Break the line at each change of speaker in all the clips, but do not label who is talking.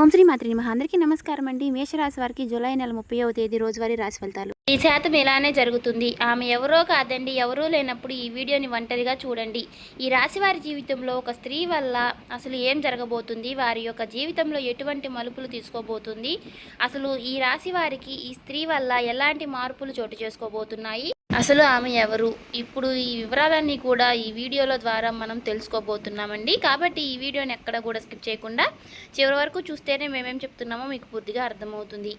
ఓం శ్రీ మాత్రి నమః. అందరికీ నమస్కారం అండి. మేషరాశి వారికి జూలై నెల 30వ తేదీ రోజువారీ రాశి ఫలితాలు.
ఈ శాతం ఇలానే జరుగుతుంది. ఆమె ఎవరో కాదండి, ఎవరూ లేనప్పుడు ఈ వీడియోని ఒంటరిగా చూడండి. ఈ రాశి వారి జీవితంలో ఒక స్త్రీ వల్ల అసలు ఏం జరగబోతుంది, వారి యొక్క జీవితంలో ఎటువంటి మలుపులు తీసుకోబోతుంది, అసలు ఈ రాశి వారికి ఈ స్త్రీ వల్ల ఎలాంటి మార్పులు చోటు చేసుకోబోతున్నాయి, అసలు ఆమె ఎవరు, ఇప్పుడు ఈ వివరాలన్నీ కూడా ఈ వీడియోల ద్వారా మనం తెలుసుకోబోతున్నామండి. కాబట్టి ఈ వీడియోని ఎక్కడ కూడా స్కిప్ చేయకుండా చివరి వరకు చూస్తేనే మేమేం చెప్తున్నామో మీకు పూర్తిగా అర్థమవుతుంది.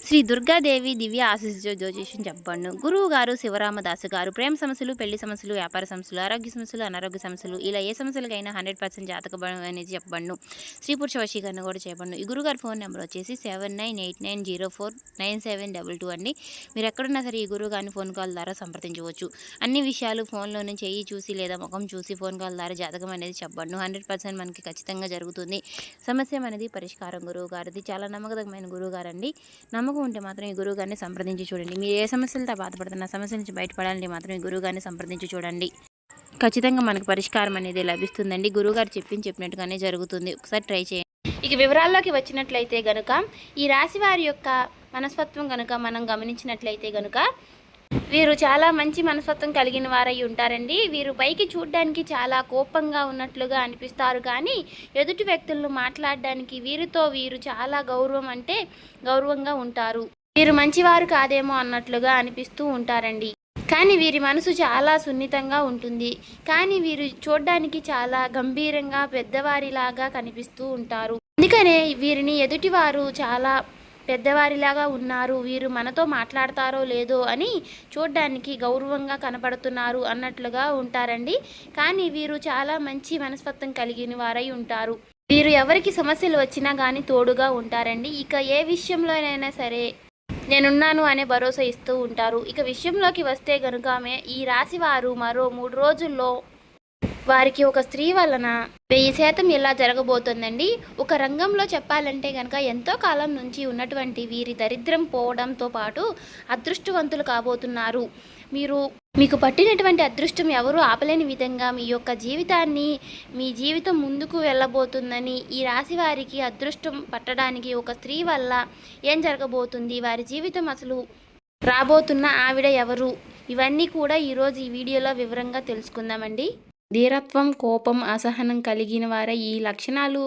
శ్రీ దుర్గాదేవి దివ్య ఆశీస్సు జ్యోతిష్యం చెప్పండు. గురువు గారు శివరామదాసు గారు ప్రేమ సమస్యలు, పెళ్లి సమస్యలు, వ్యాపార సమస్యలు, ఆరోగ్య సమస్యలు, అనారోగ్య సమస్యలు, ఇలా ఏ సమస్యలకైనా 100% జాతక బలం అనేది చెప్పండు. స్త్రీ పురుష వశీకరణ కూడా చెప్పండు. ఈ గురుగారి ఫోన్ నెంబర్ వచ్చేసి 7989049722 అండి. మీరు ఎక్కడున్నా సరే ఈ గురువు గారిని ఫోన్ కాల్ ద్వారా సంప్రదించవచ్చు. అన్ని విషయాలు ఫోన్లో నుంచి చెయ్యి చూసి లేదా ముఖం చూసి ఫోన్ కాల్ ద్వారా జాతకం అనేది చెప్పండు. 100% మనకి ఖచ్చితంగా జరుగుతుంది. సమస్య అనేది పరిష్కారం గురువు గారిది. చాలా నమ్మకమైన గురువు గారండి. నమ్మకం ఉంటే మాత్రం ఈ గురువు గారిని సంప్రదించి చూడండి. మీరు ఏ సమస్యలతో బాధపడుతున్న సమస్య నుంచి బయటపడాలంటే మాత్రం ఈ గురువు గారిని సంప్రదించి చూడండి. ఖచ్చితంగా మనకు పరిష్కారం అనేది లభిస్తుందండి. గురువుగారు చెప్పినట్టుగానే జరుగుతుంది. ఒకసారి ట్రై చేయండి.
ఇక వివరాల్లోకి వచ్చినట్లయితే గనుక ఈ రాశి వారి యొక్క మనస్తత్వం కనుక మనం గమనించినట్లయితే గనుక వీరు చాలా మంచి మనస్తత్వం కలిగిన వారై ఉంటారండి. వీరు పైకి చూడడానికి చాలా కోపంగా ఉన్నట్లుగా అనిపిస్తారు, కానీ ఎదుటి వ్యక్తులను మాట్లాడడానికి వీరు చాలా గౌరవంగా ఉంటారు. వీరు మంచివారు కాదేమో అన్నట్లుగా అనిపిస్తూ ఉంటారండి. కానీ వీరి మనసు చాలా సున్నితంగా ఉంటుంది. కానీ వీరు చూడడానికి చాలా గంభీరంగా పెద్దవారిలాగా కనిపిస్తూ ఉంటారు. అందుకనే వీరిని ఎదుటివారు చాలా పెద్దవారిలాగా ఉన్నారు, వీరు మనతో మాట్లాడతారో లేదో అని చూడ్డానికి గౌరవంగా కనపడుతున్నారు అన్నట్లుగా ఉంటారండి. కానీ వీరు చాలా మంచి మనస్తత్వం కలిగిన వారై ఉంటారు. వీరు ఎవరికి సమస్యలు వచ్చినా కానీ తోడుగా ఉంటారండి. ఇక ఏ విషయంలోనైనా సరే నేనున్నాను అనే భరోసా ఇస్తూ ఉంటారు. ఇక విషయంలోకి వస్తే గనుక ఈ రాశి వారు మరో 3 రోజుల్లో వారికి ఒక స్త్రీ వలన 1000% ఇలా జరగబోతుందండి. ఒక రంగంలో చెప్పాలంటే కనుక ఎంతో కాలం నుంచి ఉన్నటువంటి వీరి దరిద్రం పోవడంతో పాటు అదృష్టవంతులు కాబోతున్నారు. మీకు పట్టినటువంటి అదృష్టం ఎవరు ఆపలేని విధంగా మీ జీవితం ముందుకు వెళ్ళబోతుందని, ఈ రాశి వారికి అదృష్టం పట్టడానికి ఒక స్త్రీ వల్ల ఏం జరగబోతుంది, వారి జీవితం అసలు రాబోతున్న ఆవిడ ఎవరు, ఇవన్నీ కూడా ఈరోజు ఈ వీడియోలో వివరంగా తెలుసుకుందామండి. ధీరత్వం, కోపం, అసహనం కలిగిన వారై ఈ లక్షణాలు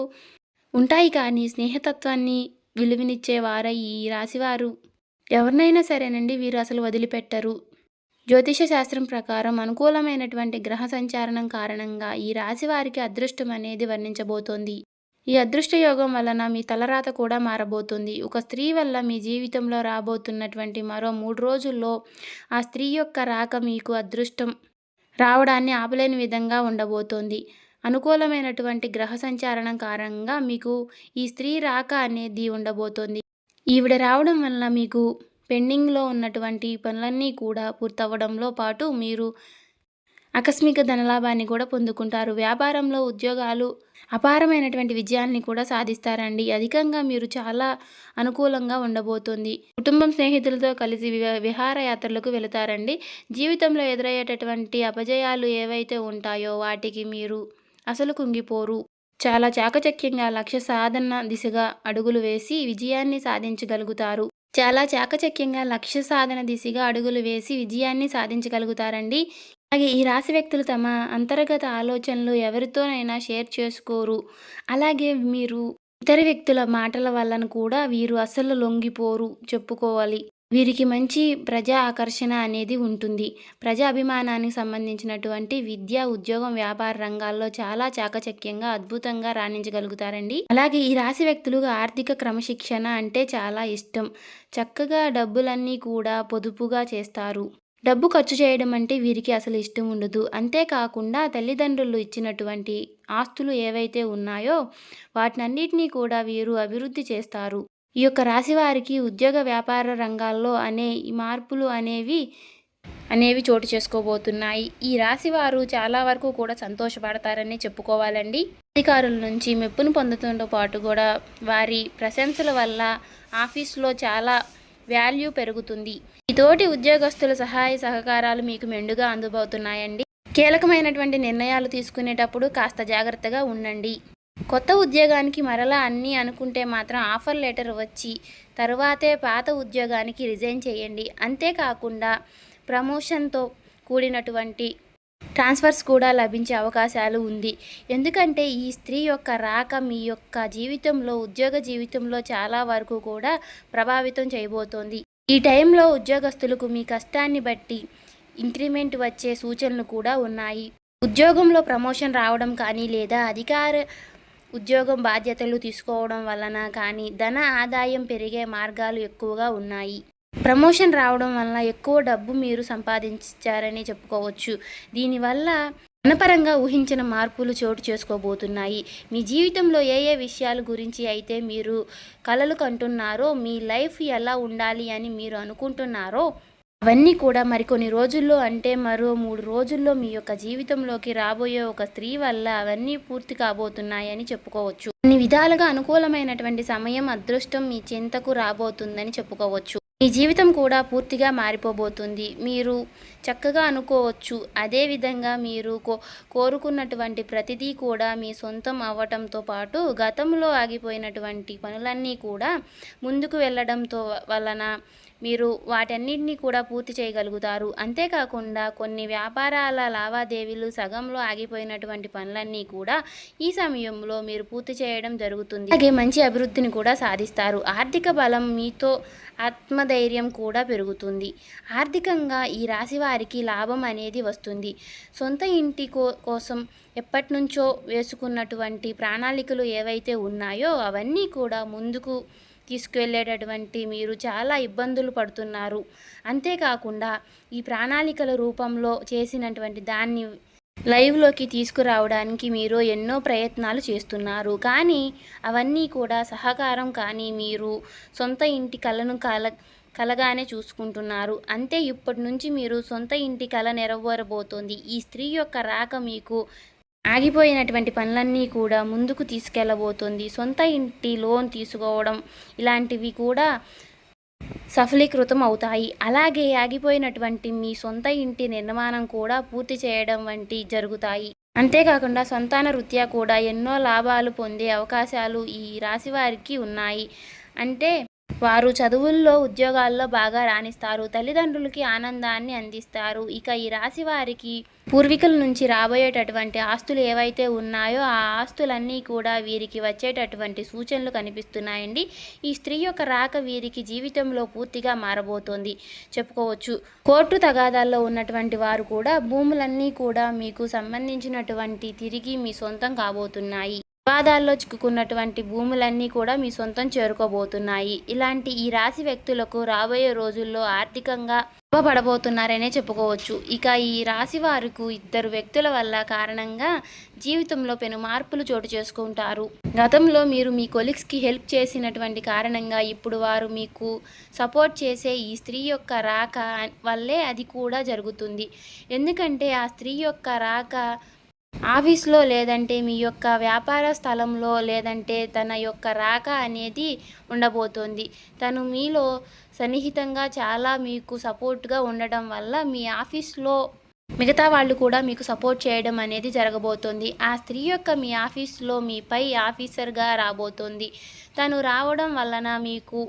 ఉంటాయి, కానీ స్నేహతత్వాన్ని విలువనిచ్చేవారై ఈ రాశివారు ఎవరినైనా సరేనండి వీరు అసలు వదిలిపెట్టరు. జ్యోతిష శాస్త్రం ప్రకారం అనుకూలమైనటువంటి గ్రహ సంచారణం కారణంగా ఈ రాశి వారికి అదృష్టం అనేది వర్ణించబోతోంది. ఈ అదృష్ట యోగం వలన మీ తలరాత కూడా మారబోతుంది. ఒక స్త్రీ వల్ల మీ జీవితంలో రాబోతున్నటువంటి మరో 3 రోజుల్లో ఆ స్త్రీ యొక్క రాక మీకు అదృష్టం రావడాన్ని ఆపలేని విధంగా ఉండబోతోంది. అనుకూలమైనటువంటి గ్రహ సంచారణం కారణంగా మీకు ఈ స్త్రీ రాక అనేది ఉండబోతోంది. ఈవిడ రావడం వల్ల మీకు పెండింగ్లో ఉన్నటువంటి పనులన్నీ కూడా పూర్తవడంలో పాటు మీరు ఆకస్మిక ధనలాభాన్ని కూడా పొందుకుంటారు. వ్యాపారంలో ఉద్యోగాలు అపారమైనటువంటి విజయాల్ని కూడా సాధిస్తారండి. అధికంగా మీరు చాలా అనుకూలంగా ఉండబోతుంది. కుటుంబం, స్నేహితులతో కలిసి విహారయాత్రలకు వెళతారండి. జీవితంలో ఎదురయ్యేటటువంటి అపజయాలు ఏవైతే ఉంటాయో వాటికి మీరు అసలు కుంగిపోరు. చాలా చాకచక్యంగా లక్ష్య సాధన దిశగా అడుగులు వేసి విజయాన్ని సాధించగలుగుతారండి. అలాగే ఈ రాశి వ్యక్తులు తమ అంతర్గత ఆలోచనలు ఎవరితోనైనా షేర్ చేసుకోరు. అలాగే మీరు ఇతర వ్యక్తుల మాటల వలన కూడా వీరు అసలు లొంగిపోరు చెప్పుకోవాలి. వీరికి మంచి ప్రజా ఆకర్షణ అనేది ఉంటుంది. ప్రజా అభిమానానికి సంబంధించినటువంటి విద్య, ఉద్యోగం, వ్యాపార రంగాల్లో చాలా చాకచక్యంగా అద్భుతంగా రాణించగలుగుతారండి. అలాగే ఈ రాశి వ్యక్తులకు ఆర్థిక క్రమశిక్షణ అంటే చాలా ఇష్టం. చక్కగా డబ్బులన్నీ కూడా పొదుపుగా చేస్తారు. డబ్బు ఖర్చు చేయడం అంటే వీరికి అసలు ఇష్టం ఉండదు. అంతేకాకుండా తల్లిదండ్రులు ఇచ్చినటువంటి ఆస్తులు ఏవైతే ఉన్నాయో వాటినన్నిటినీ కూడా వీరు అభివృద్ధి చేస్తారు. ఈ యొక్క రాశి వారికి ఉద్యోగ, వ్యాపార రంగాల్లో ఈ మార్పులు అనేవి చోటు చేసుకోబోతున్నాయి. ఈ రాశి వారు చాలా వరకు కూడా సంతోషపడతారని చెప్పుకోవాలండి. అధికారుల నుంచి మెప్పును పొందడంతో పాటు కూడా వారి ప్రశంసల వల్ల ఆఫీసులో చాలా వాల్యూ పెరుగుతుంది. ఈ తోటి ఉద్యోగస్తుల సహాయ సహకారాలు మీకు మెండుగా అందుబోతున్నాయండి. కీలకమైనటువంటి నిర్ణయాలు తీసుకునేటప్పుడు కాస్త జాగ్రత్తగా ఉండండి. కొత్త ఉద్యోగానికి మరలా అన్నీ అనుకుంటే మాత్రం ఆఫర్ లెటర్ వచ్చి తరువాతే పాత ఉద్యోగానికి రిజైన్ చేయండి. అంతేకాకుండా ప్రమోషన్తో కూడినటువంటి ట్రాన్స్ఫర్స్ కూడా లభించే అవకాశాలు ఉంది. ఎందుకంటే ఈ స్త్రీ యొక్క రాక మీ యొక్క జీవితంలో, ఉద్యోగ జీవితంలో చాలా వరకు కూడా ప్రభావితం చేయబోతోంది. ఈ టైంలో ఉద్యోగస్తులకు మీ కష్టాన్ని బట్టి ఇంక్రిమెంట్ వచ్చే సూచనలు కూడా ఉన్నాయి. ఉద్యోగంలో ప్రమోషన్ రావడం కానీ లేదా అధికార ఉద్యోగం బాధ్యతలు తీసుకోవడం వలన కానీ ధన ఆదాయం పెరిగే మార్గాలు ఎక్కువగా ఉన్నాయి. ప్రమోషన్ రావడం వలన ఎక్కువ డబ్బు మీరు సంపాదించారని చెప్పుకోవచ్చు. దీనివల్ల ధనపరంగా ఊహించిన మార్పులు చోటు చేసుకోబోతున్నాయి. మీ జీవితంలో ఏ ఏ విషయాల గురించి అయితే మీరు కలలు కంటున్నారో, మీ లైఫ్ ఎలా ఉండాలి అని మీరు అనుకుంటున్నారో అవన్నీ కూడా మరికొన్ని రోజుల్లో, అంటే మరో 3 రోజుల్లో మీ యొక్క జీవితంలోకి రాబోయే ఒక స్త్రీ వల్ల అవన్నీ పూర్తి కాబోతున్నాయని చెప్పుకోవచ్చు. అన్ని విధాలుగా అనుకూలమైనటువంటి సమయం, అదృష్టం మీ చింతకు రాబోతుందని చెప్పుకోవచ్చు. మీ జీవితం కూడా పూర్తిగా మారిపోబోతుంది. మీరు చక్కగా అనుకోవచ్చు. అదేవిధంగా మీరు కోరుకున్నటువంటి ప్రతిదీ కూడా మీ సొంతం అవ్వటంతో పాటు గతంలో ఆగిపోయినటువంటి పనులన్నీ కూడా ముందుకు వెళ్ళడంతో వలన మీరు వాటన్నిటినీ కూడా పూర్తి చేయగలుగుతారు. అంతేకాకుండా కొన్ని వ్యాపారాల లావాదేవీలు సగంలో ఆగిపోయినటువంటి పనులన్నీ కూడా ఈ సమయంలో మీరు పూర్తి చేయడం జరుగుతుంది. అలాగే మంచి అభివృద్ధిని కూడా సాధిస్తారు. ఆర్థిక బలం మీతో ఆత్మధైర్యం కూడా పెరుగుతుంది. ఆర్థికంగా ఈ రాశి వారికి లాభం అనేది వస్తుంది. సొంత ఇంటి కోసం ఎప్పటి నుంచో వేసుకున్నటువంటి ప్రణాళికలు ఏవైతే ఉన్నాయో అవన్నీ కూడా ముందుకు తీసుకువెళ్ళేటటువంటి మీరు చాలా ఇబ్బందులు పడుతున్నారు. అంతేకాకుండా ఈ ప్రణాళికల రూపంలో చేసినటువంటి దాన్ని లైవ్లోకి తీసుకురావడానికి మీరు ఎన్నో ప్రయత్నాలు చేస్తున్నారు. కానీ అవన్నీ కూడా సహకారం కానీ మీరు సొంత ఇంటి కలను కలగానే చూసుకుంటున్నారు. అంతే ఇప్పటి నుంచి మీరు సొంత ఇంటి కల నెరవేరబోతోంది. ఈ స్త్రీ యొక్క రాక మీకు ఆగిపోయినటువంటి పనులన్నీ కూడా ముందుకు తీసుకెళ్ళబోతుంది. సొంత ఇంటి లోన్ తీసుకోవడం ఇలాంటివి కూడా సఫలీకృతం అవుతాయి. అలాగే ఆగిపోయినటువంటి మీ సొంత ఇంటి నిర్మాణం కూడా పూర్తి చేయడం వంటి జరుగుతాయి. అంతేకాకుండా సంతాన రీత్యా కూడా ఎన్నో లాభాలు పొందే అవకాశాలు ఈ రాశి వారికి ఉన్నాయి. అంటే వారు చదువుల్లో, ఉద్యోగాల్లో బాగా రాణిస్తారు. తల్లిదండ్రులకి ఆనందాన్ని అందిస్తారు. ఇక ఈ రాశి వారికి పూర్వీకుల నుంచి రాబోయేటటువంటి ఆస్తులు ఏవైతే ఉన్నాయో ఆ ఆస్తులన్నీ కూడా వీరికి వచ్చేటటువంటి సూచనలు కనిపిస్తున్నాయండి. ఈ స్త్రీ యొక్క రాక వీరికి జీవితంలో పూర్తిగా మారబోతోంది చెప్పుకోవచ్చు. కోర్టు తగాదాల్లో ఉన్నటువంటి వారు కూడా భూములన్నీ కూడా మీకు సంబంధించినటువంటి తిరిగి మీ సొంతం కాబోతున్నాయి. వివాదాల్లో చిక్కుకున్నటువంటి భూములన్నీ కూడా మీ సొంతం చేరుకోబోతున్నాయి. ఇలాంటి ఈ రాశి వ్యక్తులకు రాబోయే రోజుల్లో ఆర్థికంగా లాభపడబోతున్నారనే చెప్పుకోవచ్చు. ఇక ఈ రాశి వారికి 2 వ్యక్తుల వల్ల కారణంగా జీవితంలో పెను మార్పులు చోటు చేసుకుంటారు. గతంలో మీరు మీ కొలీగ్స్కి హెల్ప్ చేసినటువంటి కారణంగా ఇప్పుడు వారు మీకు సపోర్ట్ చేసే ఈ స్త్రీ యొక్క రాక వల్లే అది కూడా జరుగుతుంది. ఎందుకంటే ఆ స్త్రీ యొక్క రాక ఆఫీస్లో లేదంటే మీ యొక్క వ్యాపార స్థలంలో లేదంటే తన యొక్క రాక అనేది ఉండబోతోంది. తను మీలో సన్నిహితంగా చాలా మీకు సపోర్ట్గా ఉండడం వల్ల మీ ఆఫీస్లో మిగతా వాళ్ళు కూడా మీకు సపోర్ట్ చేయడం అనేది జరగబోతోంది. ఆ స్త్రీ యొక్క మీ ఆఫీస్లో మీ పై ఆఫీసర్గా రాబోతోంది. తను రావడం వలన మీకు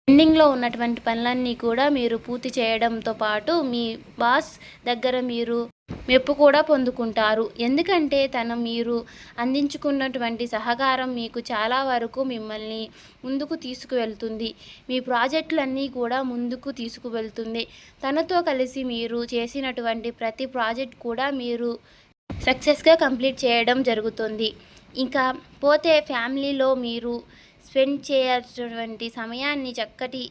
పెండింగ్లో ఉన్నటువంటి పనులన్నీ కూడా మీరు పూర్తి చేయడంతో పాటు మీ బాస్ దగ్గర మీరు మెప్పు కూడా పొందుకుంటారు. ఎందుకంటే మీరు అందించుకున్నటువంటి సహకారం మీకు చాలా వరకు మిమ్మల్ని ముందుకు తీసుకువెళ్తుంది. మీ ప్రాజెక్టులన్నీ కూడా ముందుకు తీసుకువెళ్తుంది. తనతో కలిసి మీరు చేసినటువంటి ప్రతి ప్రాజెక్ట్ కూడా మీరు సక్సెస్గా కంప్లీట్ చేయడం జరుగుతుంది. ఇంకా పోతే ఫ్యామిలీలో మీరు స్పెండ్ చేయాల్సినటువంటి సమయాన్ని చక్కటి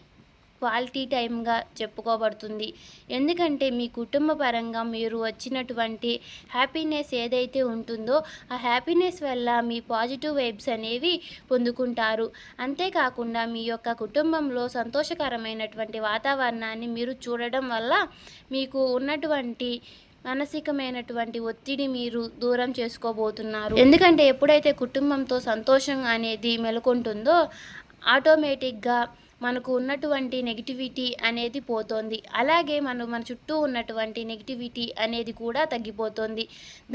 క్వాలిటీ టైంగా చెప్పుకోబడుతుంది. ఎందుకంటే మీ కుటుంబ పరంగా మీరు వచ్చినటువంటి హ్యాపీనెస్ ఏదైతే ఉంటుందో ఆ హ్యాపీనెస్ వల్ల మీ పాజిటివ్ వైబ్స్ అనేవి పొందుకుంటారు. అంతేకాకుండా మీ యొక్క కుటుంబంలో సంతోషకరమైనటువంటి వాతావరణాన్ని మీరు చూడడం వల్ల మీకు ఉన్నటువంటి మానసికమైనటువంటి ఒత్తిడి మీరు దూరం చేసుకోబోతున్నారు. ఎందుకంటే ఎప్పుడైతే కుటుంబంతో సంతోషం అనేది మెలుకుంటుందో ఆటోమేటిక్గా మనకు ఉన్నటువంటి నెగిటివిటీ అనేది పోతుంది. అలాగే మన చుట్టూ ఉన్నటువంటి నెగిటివిటీ అనేది కూడా తగ్గిపోతుంది.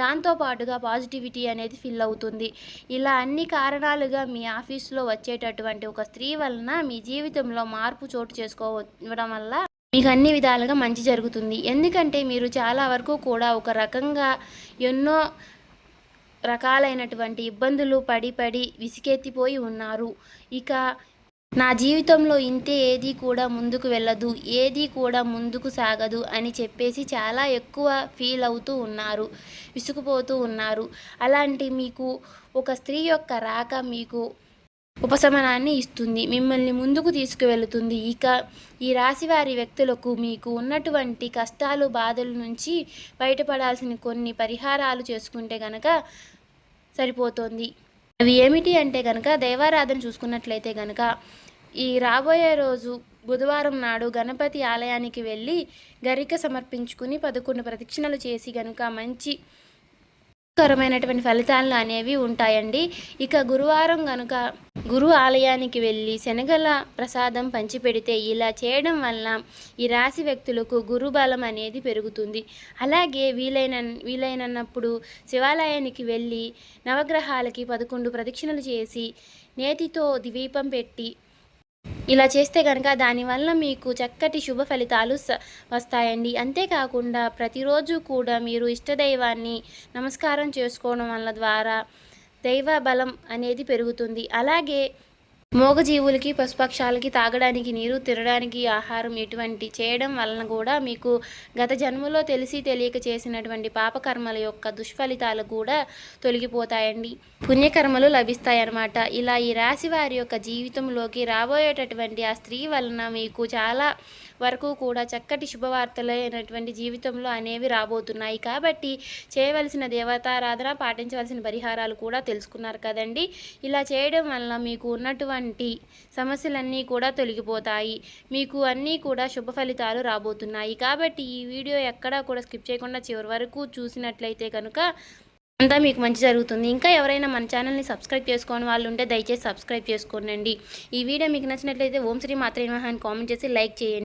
దాంతో పాటుగా పాజిటివిటీ అనేది ఫిల్ అవుతుంది. ఇలా అన్ని కారణాలుగా మీ ఆఫీస్లో వచ్చేటటువంటి ఒక స్త్రీ వలన మీ జీవితంలో మార్పు చోటు చేసుకోవడం వల్ల మీకు అన్ని విధాలుగా మంచి జరుగుతుంది. ఎందుకంటే మీరు చాలా వరకు కూడా ఒక రకంగా ఎన్నో రకాలైనటువంటి ఇబ్బందులు పడి విసిగెత్తిపోయి ఉన్నారు. ఇక నా జీవితంలో ఇంతే, ఏది కూడా ముందుకు వెళ్ళదు, ఏది కూడా ముందుకు సాగదు అని చెప్పేసి చాలా ఎక్కువ ఫీల్ అవుతూ ఉన్నారు, విసుగుపోతూ ఉన్నారు. అలాంటి మీకు ఒక స్త్రీ యొక్క రాక మీకు ఉపశమనాన్ని ఇస్తుంది, మిమ్మల్ని ముందుకు తీసుకువెళుతుంది. ఇక ఈ రాశివారి వ్యక్తులకు మీకు ఉన్నటువంటి కష్టాలు బాధల నుంచి బయటపడాల్సిన కొన్ని పరిహారాలు చేసుకుంటే గనక సరిపోతుంది. అవి ఏమిటి అంటే కనుక దైవారాధన చూసుకున్నట్లయితే కనుక ఈ రాబోయే రోజు బుధవారం నాడు గణపతి ఆలయానికి వెళ్ళి గరిక సమర్పించుకుని 11 ప్రదక్షిణలు చేసి కనుక మంచి కరమైనటువంటి ఫలితాలు అనేవి ఉంటాయండి. ఇక గురువారం కనుక గురు ఆలయానికి వెళ్ళి శనగల ప్రసాదం పంచిపెడితే ఇలా చేయడం వల్ల ఈ రాశి వ్యక్తులకు గురు బలం అనేది పెరుగుతుంది. అలాగే వీలైనప్పుడు శివాలయానికి వెళ్ళి నవగ్రహాలకి 11 ప్రదక్షిణలు చేసి నేతితో దీపం పెట్టి ఇలా చేస్తే కనుక దానివల్ల మీకు చక్కటి శుభ ఫలితాలు వస్తాయండి. అంతేకాకుండా ప్రతిరోజు కూడా మీరు ఇష్టదైవాన్ని నమస్కారం చేసుకోవడం వల్ల ద్వారా దైవ బలం అనేది పెరుగుతుంది. అలాగే మూగజీవులకి పశుపక్షాలకి తాగడానికి నీరు, తినడానికి ఆహారం ఇటువంటి చేయడం వలన కూడా మీకు గత జన్మలో తెలిసి తెలియక చేసినటువంటి పాపకర్మల యొక్క దుష్ఫలితాలు కూడా తొలగిపోతాయండి, పుణ్యకర్మలు లభిస్తాయన్నమాట. ఇలా ఈ రాశి వారి యొక్క జీవితంలోకి రాబోయేటటువంటి ఆ స్త్రీ వలన మీకు చాలా వరకు కూడా చక్కటి శుభవార్తలైనటువంటి జీవితంలో అనేవి రాబోతున్నాయి. కాబట్టి చేయవలసిన దేవతారాధన, పాటించవలసిన పరిహారాలు కూడా తెలుసుకున్నారు కదండి. ఇలా చేయడం వల్ల మీకు ఉన్నటువంటి సమస్యలన్నీ కూడా తొలగిపోతాయి, మీకు అన్నీ కూడా శుభ ఫలితాలు రాబోతున్నాయి. కాబట్టి ఈ వీడియో ఎక్కడా కూడా స్కిప్ చేయకుండా చివరి వరకు చూసినట్లయితే కనుక అంతా మీకు మంచి జరుగుతుంది. ఇంకా ఎవరైనా మన ఛానల్ని సబ్స్క్రైబ్ చేసుకోని వాళ్ళు ఉంటే దయచేసి సబ్స్క్రైబ్ చేసుకోండి. ఈ వీడియో మీకు నచ్చినట్లయితే ఓం శ్రీ మాత్రే నమః అని కామెంట్ చేసి లైక్ చేయండి.